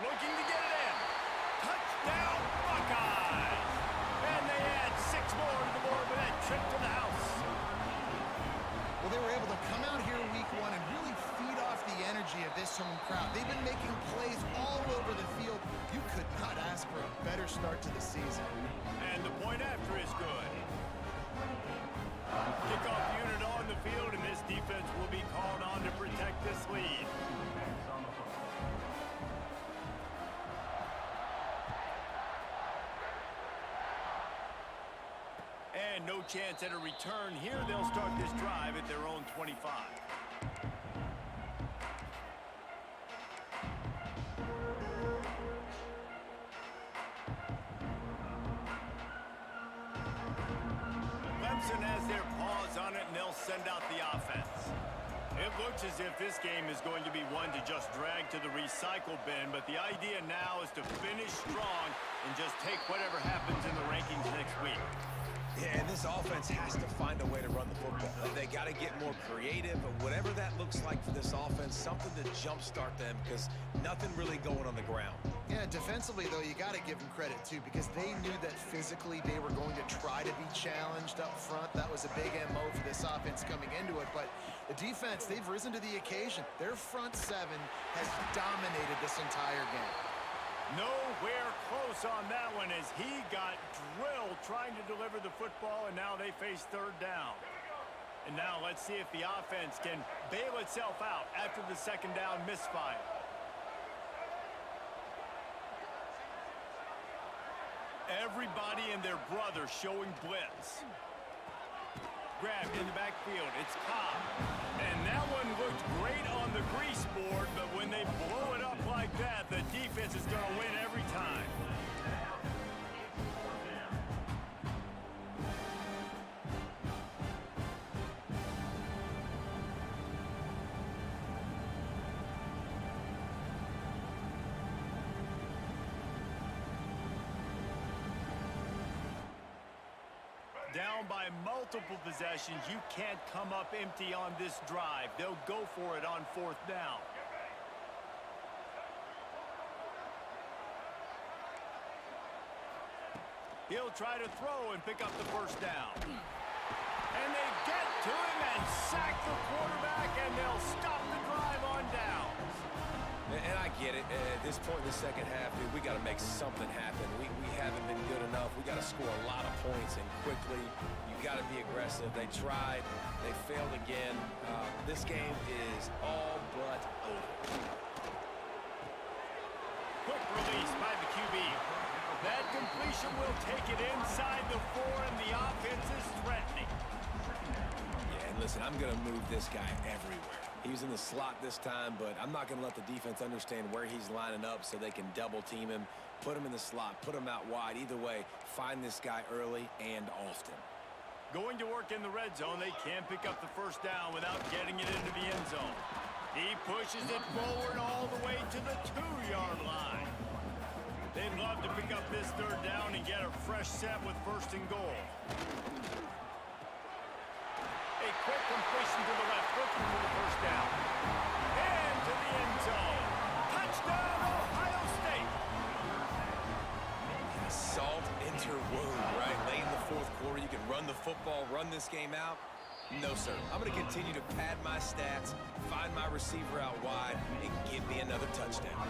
Speaker 1: Looking to get it in. Touchdown, Buckeyes! And they add 6 more to the board with that trip to the house.
Speaker 2: Well, they were able to come out here week 1 and really feed off the energy of this home crowd. They've been making plays all over the field. You could not ask for a better start to the season.
Speaker 1: And the point after is good. Kickoff unit on the field, and this defense will be called on to protect this lead. And no chance at a return here. They'll start this drive at their own 25. Clemson has their paws on it, and they'll send out the offense. It looks as if this game is going to be one to just drag to the recycle bin, but the idea now is to finish strong and just take whatever happens in the rankings next week.
Speaker 3: Yeah, and this offense has to find a way to run the football. They got to get more creative, but whatever that looks like for this offense, something to jumpstart them, because nothing really going on the ground.
Speaker 2: Yeah, defensively, though, you got to give them credit, too, because they knew that physically they were going to try to be challenged up front. That was a big MO for this offense coming into it, but the defense, they've risen to the occasion. Their front 7 has dominated this entire game.
Speaker 1: Nowhere close on that one as he got drilled trying to deliver the football, and now they face third down. And now let's see if the offense can bail itself out after the second down misfire. Everybody and their brother showing blitz. Grabbed in the backfield. It's Cobb. And that one looked great on the grease board, but when they blow it up like that, the defense is going to win every time. Down by multiple possessions, you can't come up empty on this drive. They'll go for it on 4th down. He'll try to throw and pick up the 1st down. And they get to him and sack the quarterback, and they'll stop the drive on downs.
Speaker 3: And I get it. At this point in the second half, dude, we got to make something happen. We haven't been good enough. We got to score a lot of points, and quickly. You got to be aggressive. They tried. They failed again. This game is all but over.
Speaker 1: Quick release by the QB. That completion will take it inside the 4, and the offense is threatening.
Speaker 3: Yeah, and listen, I'm going to move this guy everywhere. He's in the slot this time, but I'm not going to let the defense understand where he's lining up so they can double team him, put him in the slot, put him out wide. Either way, find this guy early and often.
Speaker 1: Going to work in the red zone. They can't pick up the 1st down without getting it into the end zone. He pushes it forward all the way to the 2-yard line. They'd love to pick up this 3rd down and get a fresh set with 1st and goal. A quick completion to the left, looking for the 1st down. And to the end zone. Touchdown, Ohio State.
Speaker 3: Salt into wound, right? Late in the 4th quarter, you can run the football, run this game out. No, sir. I'm going to continue to pad my stats, find my receiver out wide, and give me another touchdown.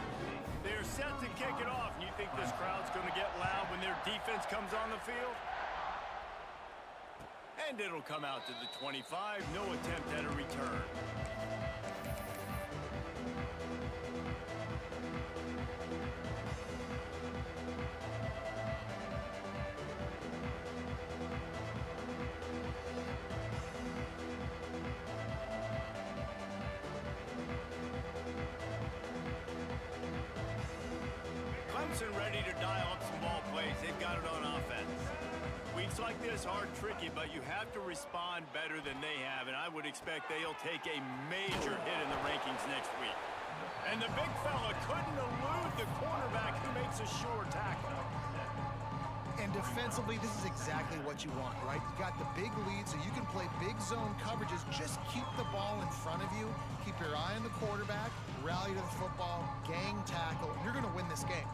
Speaker 1: They're set to kick it off, and you think this crowd's going to get loud when their defense comes on the field? And it'll come out to the 25. No attempt at a return. Clemson ready to dial up some ball plays. They've got it on offense. Weeks like this are tricky, but you have to respond better than they have, and I would expect they'll take a major hit in the rankings next week. And the big fella couldn't elude the cornerback who makes a sure tackle.
Speaker 2: And defensively, this is exactly what you want, right? You got the big lead, so you can play big zone coverages. Just keep the ball in front of you. Keep your eye on the quarterback, rally to the football, gang tackle. You're going to win this game.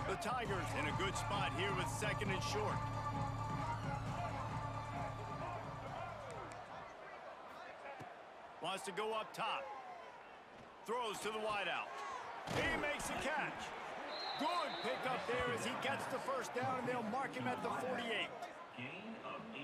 Speaker 1: The Tigers in a good spot here with 2nd and short. Wants to go up top. Throws to the wideout. He makes a catch. Good pickup there as he gets the 1st down, and they'll mark him at the 48.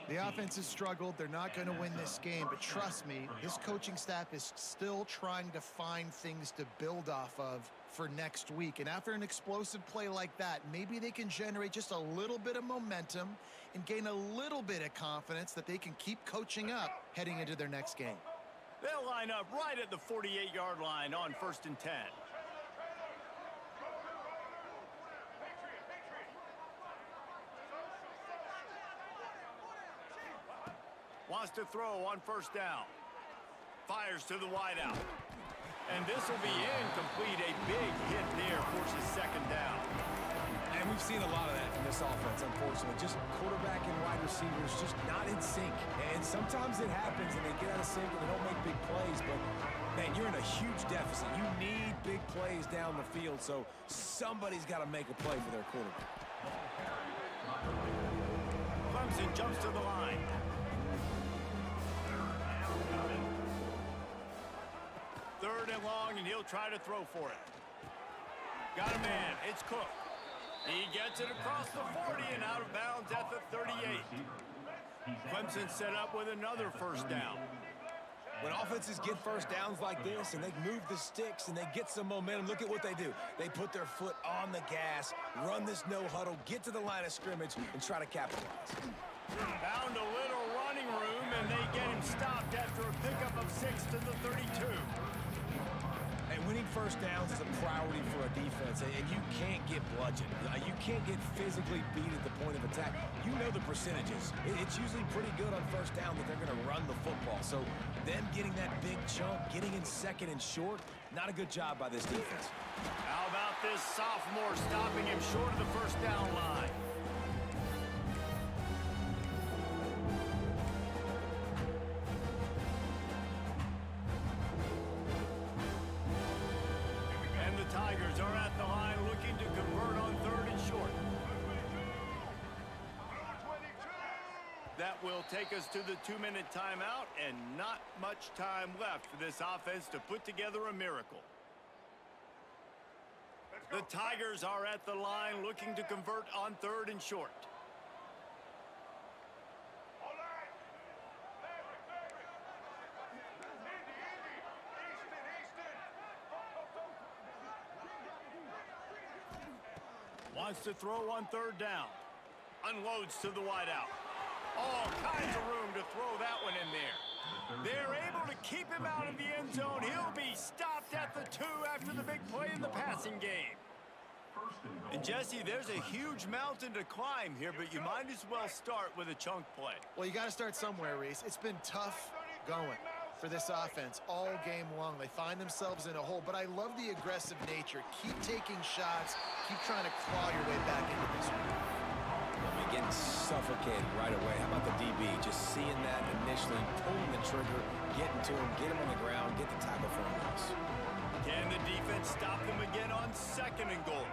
Speaker 2: The offense has struggled. They're not going to win this game, but trust me, this coaching staff is still trying to find things to build off of for next week. And after an explosive play like that, maybe they can generate just a little bit of momentum and gain a little bit of confidence that they can keep coaching up heading into their next game.
Speaker 1: They'll line up right at the 48-yard line on 1st and 10. Wants to throw on 1st down. Fires to the wideout. And this will be incomplete. A big hit there forces 2nd down.
Speaker 3: And we've seen a lot of that from this offense, unfortunately. Just quarterback and wide receivers just not in sync. And sometimes it happens and they get out of sync and they don't make big plays. But, man, you're in a huge deficit. You need big plays down the field, so somebody's got to make a play for their quarterback.
Speaker 1: Clemson jumps to the line. Third and long, and he'll try to throw for it. Got a man. It's Cook. He gets it across the 40 and out of bounds at the 38. Clemson set up with another 1st down.
Speaker 3: When offenses get first downs like this and they move the sticks and they get some momentum, look at what they do. They put their foot on the gas, run this no huddle, get to the line of scrimmage, and try to capitalize.
Speaker 1: Found a little running room, and they get him stopped after a pickup of 6 to the 32.
Speaker 3: And winning first downs is a priority for a defense, and you can't get bludgeoned. You can't get physically beat at the point of attack. You know the percentages. It's usually pretty good on first down that they're going to run the football. So them getting that big chunk, getting in second and short, not a good job by this defense.
Speaker 1: How about this sophomore stopping him short of the first down line? Tigers are at the line looking to convert on 3rd and short. That will take us to the 2-minute timeout, and not much time left for this offense to put together a miracle. The Tigers are at the line looking to convert on 3rd and short. Wants to throw on 3rd down. Unloads to the wideout. All kinds of room to throw that one in there. They're able to keep him out of the end zone. He'll be stopped at the 2 after the big play in the passing game. And Jesse, there's a huge mountain to climb here, but you might as well start with a chunk play.
Speaker 2: Well, you got to start somewhere, Reese. It's been tough going for this offense all game long. They find themselves in a hole, but I love the aggressive nature. Keep taking shots. Keep trying to claw your way back into this one.
Speaker 3: Getting suffocated right away. How about the DB? Just seeing that initially, pulling the trigger, getting to him, get him on the ground, get the tackle for him.
Speaker 1: Can the defense stop them again on 2nd and goal?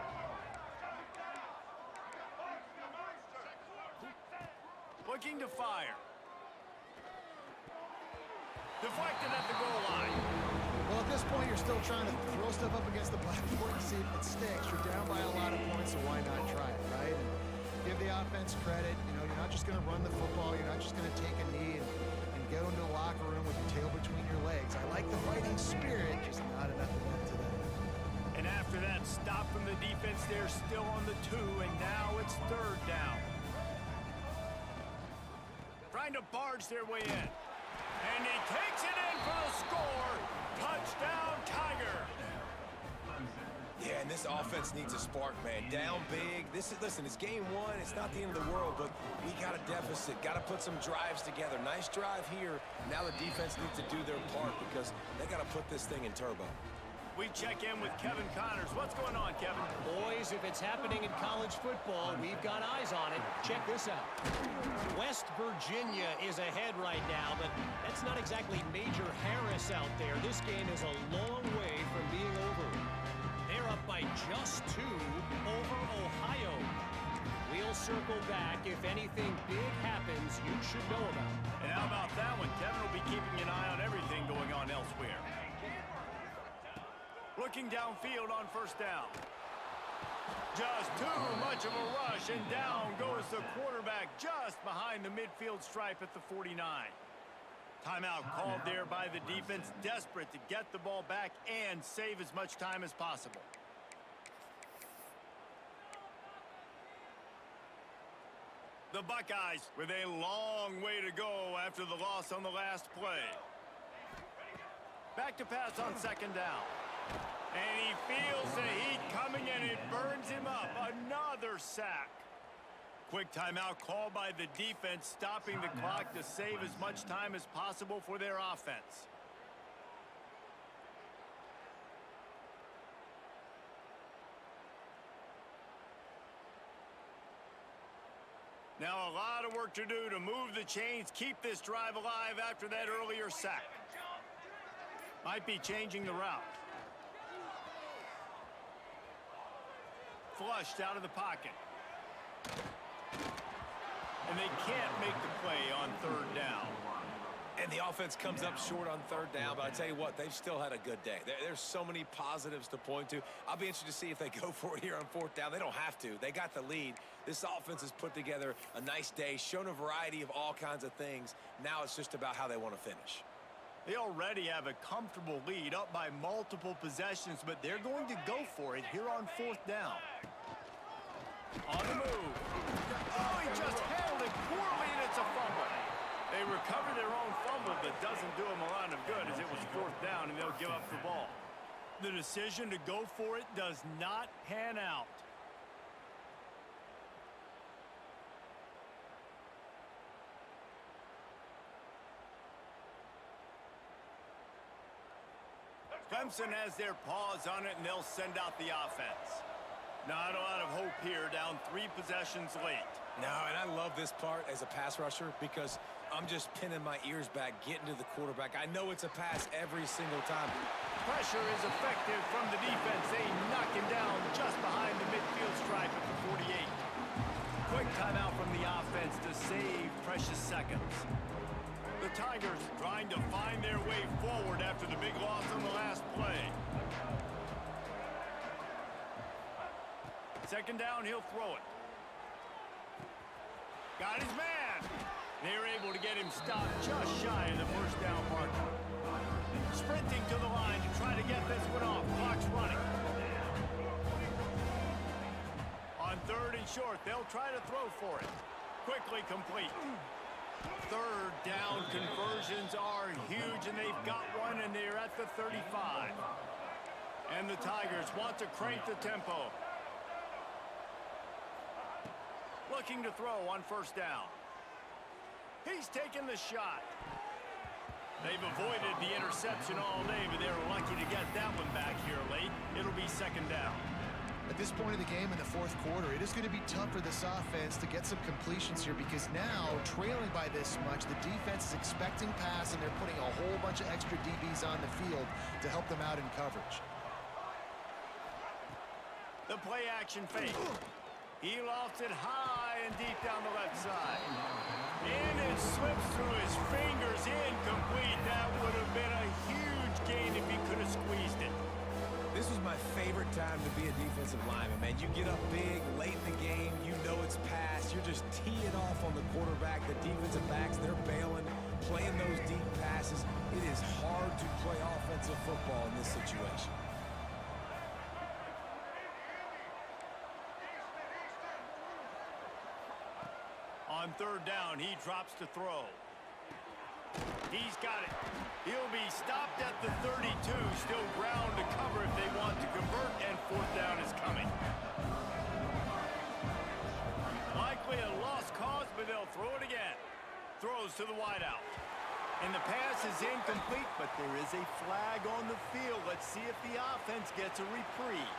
Speaker 1: Looking to fire. Deflected at the goal line.
Speaker 2: Well, at this point, you're still trying to throw stuff up against the blackboard and see if it sticks. You're down by a lot of points, so why not try it, right? And give the offense credit. You know, you're not just going to run the football. You're not just going to take a knee and go into the locker room with your tail between your legs. I like the fighting spirit, just not enough of that today.
Speaker 1: And after that stop from the defense, they're still on the 2, and now it's 3rd down. Trying to barge their way in. And he takes it in for the score. Touchdown, Tiger.
Speaker 3: Yeah, and this offense needs a spark, man. Down big. Listen, it's game 1. It's not the end of the world, but we got a deficit. Got to put some drives together. Nice drive here. Now the defense needs to do their part because they got to put this thing in turbo.
Speaker 1: We check in with Kevin Connors. What's going on, Kevin?
Speaker 6: Boys, if it's happening in college football, we've got eyes on it. Check this out. West Virginia is ahead right now, but that's not exactly Major Harris out there. This game is a long way from being over. They're up by just 2 over Ohio. We'll circle back. If anything big happens, you should know about it.
Speaker 1: And how about that one? Kevin will be keeping an eye on everything going on elsewhere. Looking downfield on 1st down. Just too much of a rush, and down goes the quarterback just behind the midfield stripe at the 49. Timeout called there by the defense, desperate to get the ball back and save as much time as possible. The Buckeyes with a long way to go after the loss on the last play. Back to pass on 2nd down. And he feels the heat coming, and it burns him up. Another sack. Quick timeout called by the defense, stopping the clock to save as much time as possible for their offense. Now a lot of work to do to move the chains, keep this drive alive after that earlier sack. Might be changing the route. Flushed out of the pocket. And they can't make the play on 3rd down.
Speaker 3: And the offense comes up short on 3rd down, but I tell you what, they've still had a good day. There's so many positives to point to. I'll be interested to see if they go for it here on 4th down. They don't have to. They got the lead. This offense has put together a nice day, shown a variety of all kinds of things. Now it's just about how they want to finish.
Speaker 1: They already have a comfortable lead up by multiple possessions, but they're going to go for it here on 4th down. On the move. Oh, he just handled it poorly, and it's a fumble. They recover their own fumble, but doesn't do them a lot of good as it was 4th down, and they'll give up the ball. The decision to go for it does not pan out. Clemson has their paws on it, and they'll send out the offense. Not a lot of hope here, down 3 possessions late.
Speaker 3: No, and I love this part as a pass rusher because I'm just pinning my ears back, getting to the quarterback. I know it's a pass every single time.
Speaker 1: Pressure is effective from the defense. They knock him down just behind the midfield stripe at the 48. Quick timeout from the offense to save precious seconds. The Tigers trying to find their way forward after the big loss on the last play. 2nd down, he'll throw it. Got his man. They're able to get him stopped just shy of the 1st down marker. Sprinting to the line to try to get this one off. Clock's running. On 3rd and short, they'll try to throw for it. Quickly complete. 3rd down conversions are huge, and they've got one, and they're at the 35. And the Tigers want to crank the tempo. Looking to throw on 1st down. He's taking the shot. They've avoided the interception all day, but they were lucky to get that one back here late. It'll be 2nd down.
Speaker 2: At this point of the game in the 4th quarter, it is going to be tough for this offense to get some completions here because now, trailing by this much, the defense is expecting pass, and they're putting a whole bunch of extra DBs on the field to help them out in coverage.
Speaker 1: The play action fake. He lofts it high and deep down the left side. And it slips through his fingers, incomplete. That would have been a huge gain if he could have squeezed it.
Speaker 3: This was my favorite time to be a defensive lineman, man. You get up big, late in the game, you know it's past. You're just teeing off on the quarterback. The defensive backs, they're bailing, playing those deep passes. It is hard to play offensive football in this situation.
Speaker 1: On 3rd down, he drops to throw. He's got it. He'll be stopped at the 32. Still ground to cover if they want to convert, and 4th down is coming. Likely a lost cause, but they'll throw it again. Throws to the wideout. And the pass is incomplete, but there is a flag on the field. Let's see if the offense gets a reprieve.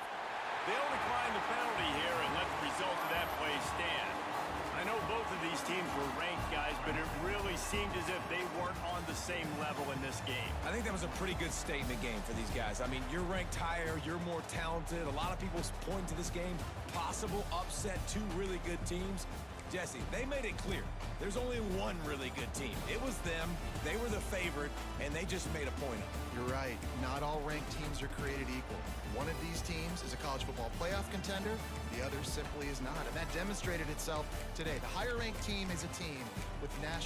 Speaker 1: They'll decline the penalty here and let the result of that play stand. I know both of these teams were ranked, guys, but it really seemed as if they weren't on the same level in this game.
Speaker 3: I think that was a pretty good statement game for these guys. I mean, you're ranked higher, you're more talented. A lot of people point to this game, possible upset, 2 really good teams. Jesse, they made it clear. There's only one really good team. It was them. They were the favorite, and they just made a point of it.
Speaker 2: You're right. Not all ranked teams are created equal. One of these teams is a college football playoff contender. The other simply is not. And that demonstrated itself today. The higher ranked team is a team with national